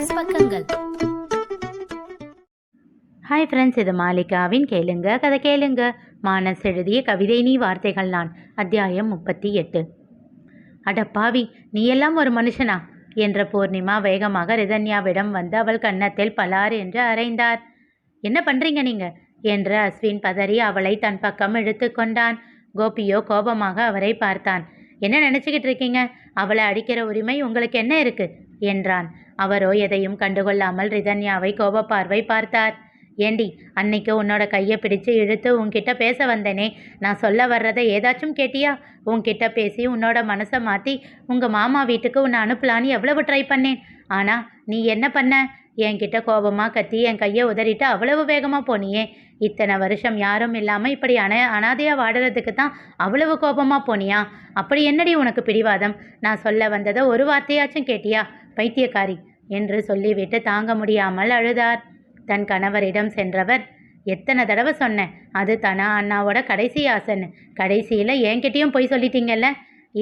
Plus பக்கங்கள். Hi friends, இது மாலிகாவின் கேளுங்க கதை கேளுங்க. மானஸ் எழுதிய கவிதை நீ வார்த்தைகள் நான். அத்தியாயம் 38. அட பாவி, நீ எல்லாம் ஒரு மனுஷனா என்ற பூர்ணிமா வேகமாக ரிதன்யாவிடம் வந்து அவள் கன்னத்தில் பலார் என்று அறைந்தார். என்ன பண்றீங்க நீங்க என்று அஸ்வின் பதறி அவளை தன் பக்கம் இழுத்து கொண்டான். கோபியோ கோபமாக அவரை பார்த்தான். என்ன நினச்சிக்கிட்டு இருக்கீங்க? அவளை அடிக்கிற உரிமை உங்களுக்கு என்ன இருக்கு என்றான். அவரோ எதையும் கண்டுகொள்ளாமல் ரிதன்யாவை கோபப்பார்வை பார்த்தார். ஏண்டி, அன்னைக்கு உன்னோட கையை பிடிச்சு இழுத்து உன்கிட்ட பேச வந்தேனே, நான் சொல்ல வர்றதை ஏதாச்சும் கேட்டியா? உன்கிட்ட பேசி உன்னோட மனசை மாற்றி உங்கள் மாமா வீட்டுக்கு உன்னை அனுப்பலான்னு எவ்வளவு ட்ரை பண்ணேன். ஆனால் நீ என்ன பண்ண? என்கிட்ட கோபமாக கத்தி என் கையை உதறிட்டு அவ்வளவு வேகமாக போனியே. இத்தனை வருஷம் யாரும் இல்லாமல் இப்படி அனாதையாக வாடுறதுக்கு தான் அவ்வளவு கோபமாக போனியா? அப்படி என்னடி உனக்கு பிடிவாதம்? நான் சொல்ல வந்ததை ஒரு வார்த்தையாச்சும் கேட்டியா? பைத்தியக்காரி என்று சொல்லிவிட்டு தாங்க முடியாமல் அழுதார். தன் கணவரிடம் சென்றவர், எத்தனை தடவை சொன்னேன், அது தனா அண்ணாவோட கடைசி ஆசைன்னு. கடைசியில் என்கிட்டையும் போய் சொல்லிட்டீங்கல்ல.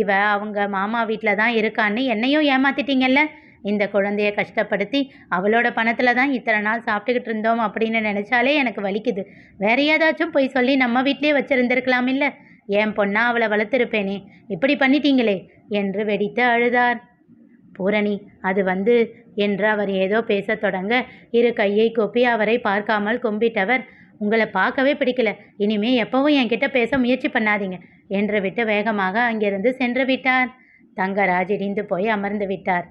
இவ அவங்க மாமா வீட்டில் தான் இருக்கான்னு என்னையும் ஏமாத்திட்டீங்கல்ல. இந்த குழந்தைய கஷ்டப்படுத்தி அவளோட பணத்தில் தான் இத்தனை நாள் சாப்பிட்டுக்கிட்டு இருந்தோம் அப்படின்னு நினச்சாலே எனக்கு வலிக்குது. வேற ஏதாச்சும் போய் சொல்லி நம்ம வீட்லேயே வச்சுருந்துருக்கலாம் இல்லை? என் பொண்ணா அவளை வளர்த்துருப்பேனே, இப்படி பண்ணிட்டீங்களே என்று வெடித்து அழுதார். பூரணி, அது என்று அவர் ஏதோ பேசத் தொடங்க இரு கையை கொப்பி அவரை பார்க்காமல் கும்பிட்டவர், உங்களை பார்க்கவே பிடிக்கல, இனிமே எப்பவும் என்கிட்ட பேச முயற்சி பண்ணாதீங்க என்று விட்டு வேகமாக அங்கிருந்து சென்று விட்டார். தங்கராஜ் இடிந்து போய் அமர்ந்து விட்டார்.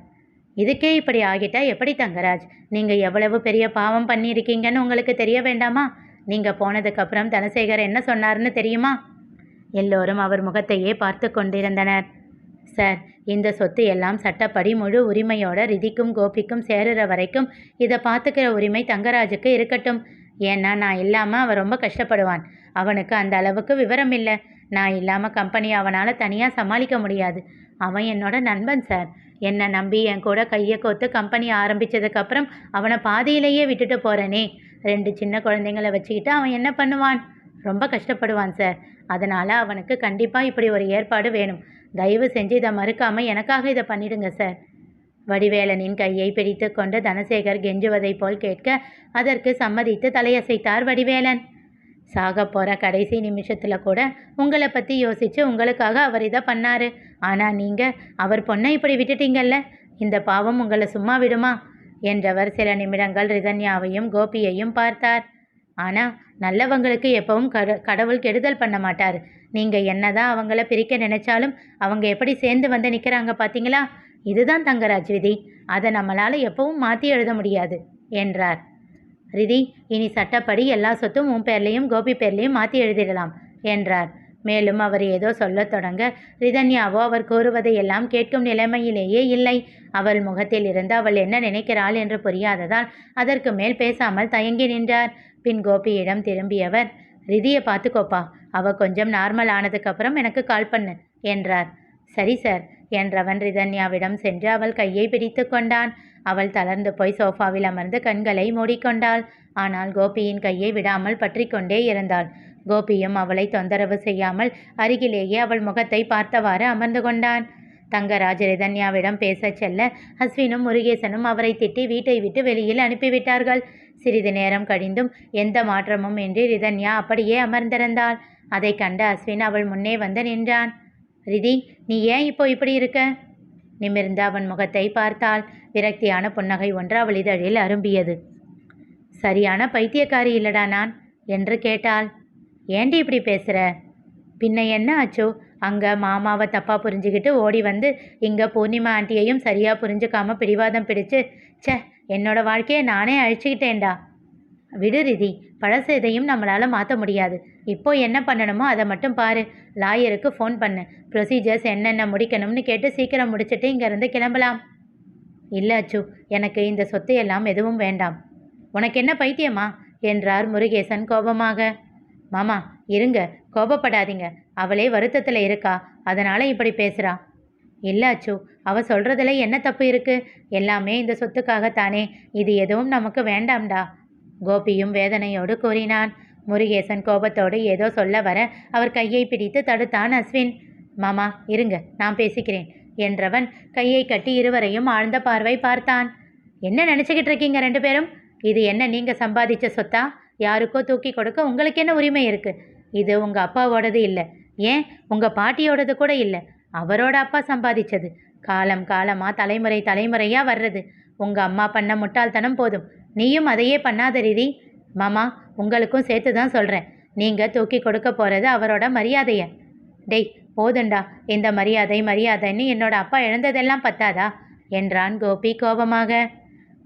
இதுக்கே இப்படி ஆகிட்டா எப்படி தங்கராஜ்? நீங்கள் எவ்வளவு பெரிய பாவம் பண்ணியிருக்கீங்கன்னு உங்களுக்கு தெரிய வேண்டாமா? நீங்கள் போனதுக்கப்புறம் தனசேகர் என்ன சொன்னார்னு தெரியுமா? எல்லோரும் அவர் முகத்தையே பார்த்து கொண்டிருந்தனர். சார், இந்த சொத்து எல்லாம் சட்டப்படி முழு உரிமையோட ரிதிக்கும் கோபிக்கும் சேருற வரைக்கும் இதை பார்த்துக்கிற உரிமை தங்கராஜுக்கு இருக்கட்டும். ஏன்னா நான் இல்லாமல் அவன் ரொம்ப கஷ்டப்படுவான். அவனுக்கு அந்த அளவுக்கு விவரம் இல்லை. நான் இல்லாமல் கம்பெனி அவனால் தனியாக சமாளிக்க முடியாது. அவன் என்னோட நண்பன் சார். என்னை நம்பி என் கூட கையை கோத்து கம்பெனி ஆரம்பித்ததுக்கப்புறம் அவனை பாதியிலேயே விட்டுட்டு போகிறேனே. 2 சின்ன குழந்தைங்கள வச்சுக்கிட்டு அவன் என்ன பண்ணுவான்? ரொம்ப கஷ்டப்படுவான் சார். அதனால் அவனுக்கு கண்டிப்பாக இப்படி ஒரு ஏற்பாடு வேணும். தயவு செஞ்சு இதை மறுக்காமல் எனக்காக இதை பண்ணிடுங்க சார். வடிவேலனின் கையை பிடித்து கொண்டு தனசேகர் கெஞ்சுவதை போல் கேட்க அதற்கு சம்மதித்து தலையசைத்தார் வடிவேலன். சாக போகிற கடைசி நிமிஷத்தில் கூட உங்களை பற்றி யோசித்து உங்களுக்காக அவர் இதை பண்ணார். ஆனால் நீங்கள் அவர் பொண்ணை இப்படி விட்டுட்டீங்கல்ல, இந்த பாவம் உங்களை சும்மா விடுமா என்றவர் சில நிமிடங்கள் ரிதன்யாவையும் கோபியையும் பார்த்தார். ஆனால் நல்லவங்களுக்கு எப்பவும் கடவுள் கெடுதல் பண்ண மாட்டார். நீங்கள் என்னதான் அவங்கள பிரிக்க நினைச்சாலும் அவங்க எப்படி சேர்ந்து வந்து நிற்கிறாங்க பார்த்தீங்களா? இதுதான் தங்கராஜ் விதி. அதை நம்மளால் எப்பவும் மாற்றி எழுத முடியாது என்றார். ரிதி, இனி சட்டப்படி எல்லா சொத்தும் உன் பேர்லேயும் கோபி பேர்லேயும் மாற்றி எழுதிடலாம் என்றார். மேலும் அவர் ஏதோ சொல்லத் தொடங்க ரிதன்யாவோ அவர் கூறுவதையெல்லாம் கேட்கும் நிலைமையிலேயே இல்லை. அவள் முகத்தில் இருந்து அவள் என்ன நினைக்கிறாள் என்று புரியாததால் அதற்கு மேல் பேசாமல் தயங்கி நின்றார். பின் கோபியிடம் திரும்பியவர், ரிதியை பார்த்துக்கோப்பா, அவள் கொஞ்சம் நார்மல் ஆனதுக்கப்புறம் எனக்கு கால் பண்ணு என்றார். சரி சார் என்றவன் ரிதன்யாவிடம் சென்று அவள் கையை பிடித்து கொண்டான். அவள் தளர்ந்து போய் சோஃபாவில் அமர்ந்து கண்களை மூடிக்கொண்டாள். ஆனால் கோபியின் கையை விடாமல் பற்றி கொண்டே இருந்தாள். கோபியும் அவளை தொந்தரவு செய்யாமல் அருகிலேயே அவள் முகத்தை பார்த்தவாறு அமர்ந்து கொண்டான். தங்கராஜ் ரிதன்யாவிடம் பேசச் செல்ல அஸ்வினும் முருகேசனும் அவரை திட்டி வீட்டை விட்டு வெளியில் அனுப்பிவிட்டார்கள். சிறிது நேரம் கழிந்தும் எந்த மாற்றமும் இன்றி ரிதன்யா அப்படியே அமர்ந்திருந்தாள். அதை கண்ட அஸ்வின் அவள் முன்னே வந்து நின்றான். ரிதி, நீ ஏன் இப்போ இப்படி இருக்க? நிமிர்ந்து அவன் முகத்தை பார்த்தாள். விரக்தியான புன்னகை ஒன்று அவள் இதழில் அரும்பியது. சரியான பைத்தியக்காரி இல்லடா நான் என்று கேட்டாள். ஏண்டி இப்படி பேசுகிற? பின்ன என்ன ஆச்சோ? அங்கே மாமாவை தப்பாக புரிஞ்சுக்கிட்டு ஓடி வந்து இங்கே பூர்ணிமா ஆண்டியையும் சரியாக புரிஞ்சுக்காம பிடிவாதம் பிடிச்சு என்னோட வாழ்க்கையை நானே அழிச்சுக்கிட்டேன்டா. விடு ரிதி, பழச இதையும் நம்மளால் மாற்ற முடியாது. இப்போ என்ன பண்ணணுமோ அதை மட்டும் பாரு. லாயருக்கு ஃபோன் பண்ணு. ப்ரொசீஜர்ஸ் என்னென்ன முடிக்கணும்னு கேட்டு சீக்கிரம் முடிச்சுட்டு இங்கேருந்து கிளம்பலாம். இல்லை அச்சு, எனக்கு இந்த சொத்து எல்லாம் எதுவும் வேண்டாம். உனக்கு என்ன பைத்தியமா என்றார் முருகேசன் கோபமாக. மாமா இருங்க, கோபப்படாதீங்க. அவளே வருத்தத்தில் இருக்கா, அதனால் இப்படி பேசுகிறா. இல்லை அச்சு, அவள் சொல்கிறதுல என்ன தப்பு இருக்குது? எல்லாமே இந்த சொத்துக்காகத்தானே. இது எதுவும் நமக்கு வேண்டாம்டா. கோபியும் வேதனையோடு கூறினான். முருகேசன் கோபத்தோடு ஏதோ சொல்ல வர அவர் கையை பிடித்து தடுத்தான் அஸ்வின். மாமா இருங்க, நான் பேசிக்கிறேன் என்றவன் கையை கட்டி இருவரையும் ஆழ்ந்த பார்வை பார்த்தான். என்ன நினச்சிக்கிட்டு இருக்கீங்க ரெண்டு பேரும்? இது என்ன நீங்கள் சம்பாதிச்ச சொத்தா? யாருக்கோ தூக்கி கொடுக்க உங்களுக்கு என்ன உரிமை இருக்குது? இது உங்கள் அப்பாவோடது இல்லை, ஏன் உங்கள் பாட்டியோடது கூட இல்லை. அவரோட அப்பா சம்பாதிச்சது. காலம் காலமாக தலைமுறை தலைமுறையாக வர்றது. உங்கள் அம்மா பண்ண முட்டாள்தனம் போதும், நீயும் அதையே பண்ணாத ரீதி. மாமா, உங்களுக்கும் சேர்த்து தான் சொல்கிறேன். நீங்கள் தூக்கி கொடுக்க போகிறது அவரோட மரியாதையை. டேய் போதுண்டா, இந்த மரியாதைன்னு என்னோட அப்பா இழந்ததெல்லாம் பத்தாதா என்றான் கோபி கோபமாக.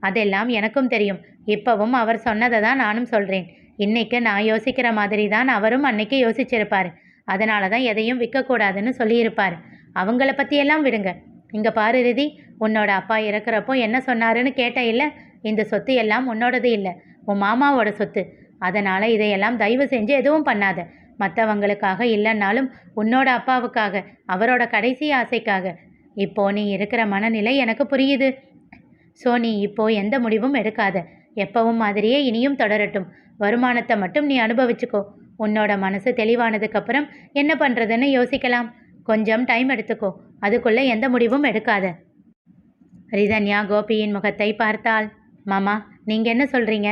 அதெல்லாம் எனக்கும் தெரியும். இப்போவும் அவர் சொன்னதை தான் நானும் சொல்கிறேன். இன்னைக்கு நான் யோசிக்கிற மாதிரி தான் அவரும் அன்னைக்கு யோசிச்சிருப்பார். அதனால தான் எதையும் விற்கக்கூடாதுன்னு சொல்லியிருப்பார். அவங்கள பற்றியெல்லாம் விடுங்க. இங்கே பாரு ரிதி, உன்னோட அப்பா இறக்குறப்போ என்ன சொன்னாருன்னு கேட்ட இல்லை? இந்த சொத்து எல்லாம் உன்னோடது இல்லை, உன் மாமாவோட சொத்து. அதனால் இதையெல்லாம் தயவு செஞ்சு எதுவும் பண்ணாத. மற்றவங்களுக்காக இல்லைன்னாலும் உன்னோட அப்பாவுக்காக, அவரோட கடைசி ஆசைக்காக. இப்போ நீ இருக்கிற மனநிலை எனக்கு புரியுது. ஸோ நீ இப்போ எந்த முடிவும் எடுக்காத. எப்பவும் மாதிரியே இனியும் தொடரட்டும். வருமானத்தை மட்டும் நீ அனுபவிச்சுக்கோ. உன்னோட மனசு தெளிவானதுக்கப்புறம் என்ன பண்ணுறதுன்னு யோசிக்கலாம். கொஞ்சம் டைம் எடுத்துக்கோ. அதுக்குள்ளே எந்த முடிவும் எடுக்காத. ரிதன்யா கோபியின் முகத்தை பார்த்தாள். மாமா, நீங்கள் என்ன சொல்கிறீங்க?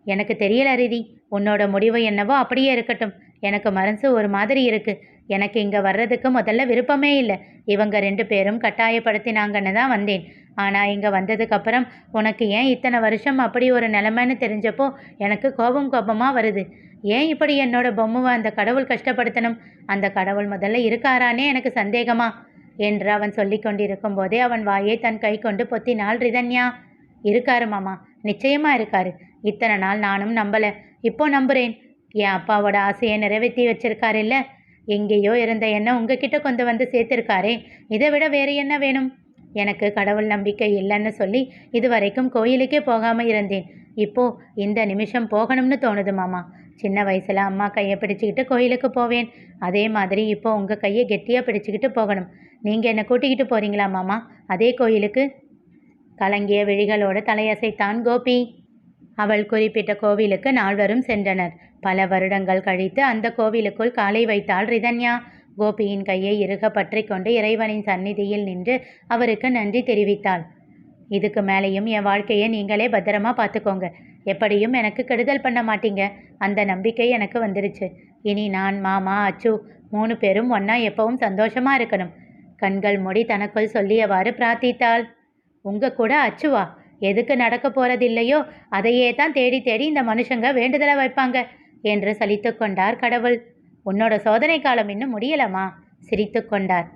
எனக்கு தெரியல ரிதி. உன்னோட முடிவு என்னவோ அப்படியே இருக்கட்டும். எனக்கு மனசு ஒரு மாதிரி இருக்குது. எனக்கு இங்கே வர்றதுக்கு முதல்ல விருப்பமே இல்லை. இவங்க ரெண்டு பேரும் கட்டாயப்படுத்தினாங்கன்னு தான் வந்தேன். ஆனால் இங்கே வந்ததுக்கப்புறம் உனக்கு ஏன் இத்தனை வருஷம் அப்படி ஒரு நிலைமைன்னு தெரிஞ்சப்போ எனக்கு கோபமாக வருது. ஏன் இப்படி என்னோட பொம்முவை அந்த கடவுள் கஷ்டப்படுத்தணும்? அந்த கடவுள் முதல்ல இருக்காரானே எனக்கு சந்தேகமா என்று அவன் சொல்லி கொண்டிருக்கும் போதே அவன் வாயை தன் கை கொண்டு பொத்தினாள் ரிதன்யா. இருக்காரு மாமா, நிச்சயமாக இருக்காரு. இத்தனை நாள் நானும் நம்பலை, இப்போ நம்புகிறேன். என் அப்பாவோட ஆசையை நிறைவேற்றி வச்சிருக்காரு இல்லை? எங்கேயோ இருந்த என்ன உங்ககிட்ட கொண்டு வந்து சேர்த்திருக்காரே, இதை விட வேறு என்ன வேணும்? எனக்கு கடவுள் நம்பிக்கை இல்லைன்னு சொல்லி இதுவரைக்கும் கோயிலுக்கே போகாமல் இருந்தேன். இப்போது இந்த நிமிஷம் போகணும்னு தோணுது மாமா. சின்ன வயசில் அம்மா கையை பிடிச்சிக்கிட்டு கோயிலுக்கு போவேன். அதே மாதிரி இப்போ உங்கள் கையை கெட்டியாக பிடிச்சிக்கிட்டு போகணும். நீங்கள் என்னை கூட்டிக்கிட்டு போகிறீங்களா மாமா அதே கோயிலுக்கு? கலங்கிய விழிகளோடு தலையசைத்தான் கோபி. அவள் குறிப்பிட்ட கோவிலுக்கு நால்வரும் சென்றனர். பல வருடங்கள் கழித்து அந்த கோவிலுக்குள் காலை வைத்தாள் ரிதன்யா. கோபியின் கையை இறுக பற்றி கொண்டு இறைவனின் சந்நிதியில் நின்று அவருக்கு நன்றி தெரிவித்தாள். இதுக்கு மேலேயும் என் வாழ்க்கையை நீங்களே பத்திரமா பார்த்துக்கோங்க. எப்படியும் எனக்கு கெடுதல் பண்ண மாட்டீங்க, அந்த நம்பிக்கை எனக்கு வந்துருச்சு. இனி நான், மாமா, அச்சு 3 பேரும் ஒன்றா எப்பவும் சந்தோஷமாக இருக்கணும். கண்கள் மூடி தனக்குள் சொல்லியவாறு பிரார்த்தித்தாள். உங்கள் கூட அச்சுவா? எதுக்கு நடக்க போகிறதில்லையோ அதையே தான் தேடி தேடி இந்த மனுஷங்க வேண்டுதலை வைப்பாங்க என்று சலித்து கொண்டார் கடவுள். உன்னோட சோதனை காலம் இன்னும் முடியலமா? சிரித்து கொண்டார்.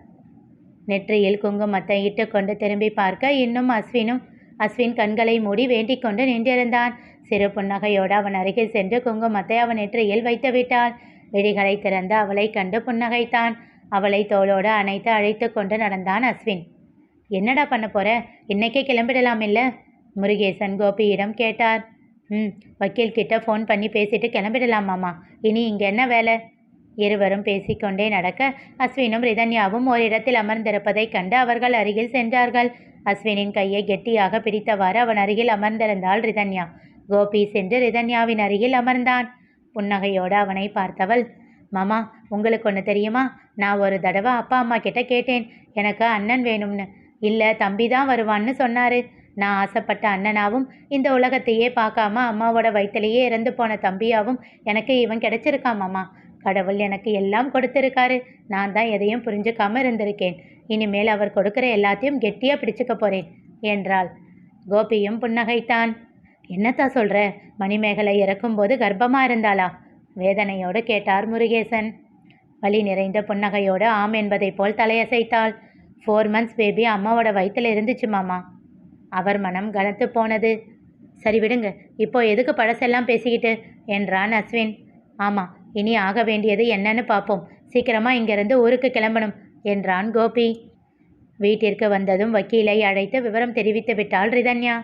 நெற்றியில் குங்குமத்தை இட்டு கொண்டு திரும்பி பார்க்க இன்னும் அஸ்வின் கண்களை மூடி வேண்டிக் கொண்டு நின்றிருந்தான். சிறு புன்னகையோடு அவன் அருகில் சென்று குங்குமத்தை அவன் நெற்றியில் வைத்து விட்டாள். விழிகளை திறந்து அவளை கண்டு புன்னகைத்தான். அவளை தோளோடு அணைத்து அழைத்து கொண்டு நடந்தான் அஸ்வின். என்னடா பண்ண போற? இன்னைக்கே கிளம்பிடலாம் இல்லை? முருகேசன் கோபியிடம் கேட்டார். வக்கீல் கிட்ட ஃபோன் பண்ணி பேசிட்டு கிளம்பிடலாம் மாமா. இனி இங்கே என்ன வேலை? இருவரும் பேசிக்கொண்டே நடக்க அஸ்வினும் ரிதன்யாவும் ஓரிடத்தில் அமர்ந்திருப்பதைக் கண்டு அவர்கள் அருகில் சென்றார்கள். அஸ்வினின் கையை கெட்டியாக பிடித்தவாறு அவன் அருகில் அமர்ந்திருந்தாள் ரிதன்யா. கோபி சென்று ரிதன்யாவின் அருகில் அமர்ந்தான். புன்னகையோடு அவனை பார்த்தவள், மாமா, உங்களுக்கு ஒன்று தெரியுமா? நான் ஒரு தடவை அப்பா அம்மா கிட்ட கேட்டேன், எனக்கு அண்ணன் வேணும்னு. இல்லை, தம்பி தான் வருவான்னு சொன்னார். நான் ஆசைப்பட்ட அண்ணனாவும் இந்த உலகத்தையே பார்க்காம அம்மாவோட வயிற்றிலேயே இறந்து போன தம்பியாவும் எனக்கு இவன் கிடைச்சிருக்கான் மாமா. கடவுள் எனக்கு எல்லாம் கொடுத்துருக்காரு. நான் தான் எதையும் புரிஞ்சுக்காம இருந்திருக்கேன். இனிமேல் அவர் கொடுக்குற எல்லாத்தையும் கெட்டியாக பிடிச்சிக்க போகிறேன் என்றாள். கோபியும் புன்னகைத்தான். என்னத்தா சொல்கிற? மணிமேகலை இறக்கும்போது கர்ப்பமாக இருந்தாளா? வேதனையோடு கேட்டார் முருகேசன். வலி நிறைந்த புன்னகையோடு ஆம் என்பதை போல் தலையசைத்தாள். 4 months பேபி அம்மாவோட வயிற்றில் இருந்துச்சு மாமா. அவர் மனம் கனத்து போனது. சரி விடுங்க, இப்போ எதுக்கு பழசெல்லாம் பேசிக்கிட்டு என்றான் அஸ்வின். ஆமாம், இனி ஆக வேண்டியது என்னன்னு பார்ப்போம். சீக்கிரமாக இங்கேருந்து ஊருக்கு கிளம்பணும் என்றான் கோபி. வீட்டிற்கு வந்ததும் வக்கீலை அழைத்து விவரம் தெரிவித்து விட்டாள் ரிதன்யா.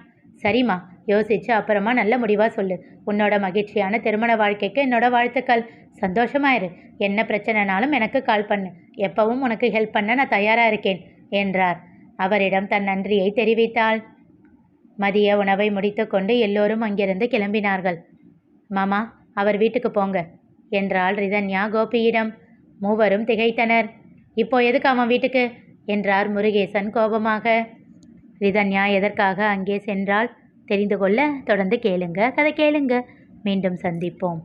சரிம்மா, யோசிச்சு அப்புறமா நல்ல முடிவாக சொல்லு. உன்னோட மகிழ்ச்சியான திருமண வாழ்க்கைக்கு என்னோட வாழ்த்துக்கள். சந்தோஷமாயிரு. என்ன பிரச்சனைனாலும் எனக்கு கால் பண்ணு. எப்பவும் உனக்கு ஹெல்ப் பண்ண நான் தயாராக இருக்கேன் என்றார். அவரிடம் தன் நன்றியை தெரிவித்தாள். மதிய உணவை முடித்து கொண்டு எல்லோரும் அங்கிருந்து கிளம்பினார்கள். மாமா, அவர் வீட்டுக்கு போங்க என்றாள் ரிதன்யா கோபியிடம். மூவரும் திகைத்தனர். இப்போ எதுக்கு அவன் வீட்டுக்கு என்றார் முருகேசன் கோபமாக. ரிதன்யா எதற்காக அங்கே சென்றால் தெரிந்து கொள்ள தொடர்ந்து கேளுங்க. கதை கேளுங்க. மீண்டும் சந்திப்போம்.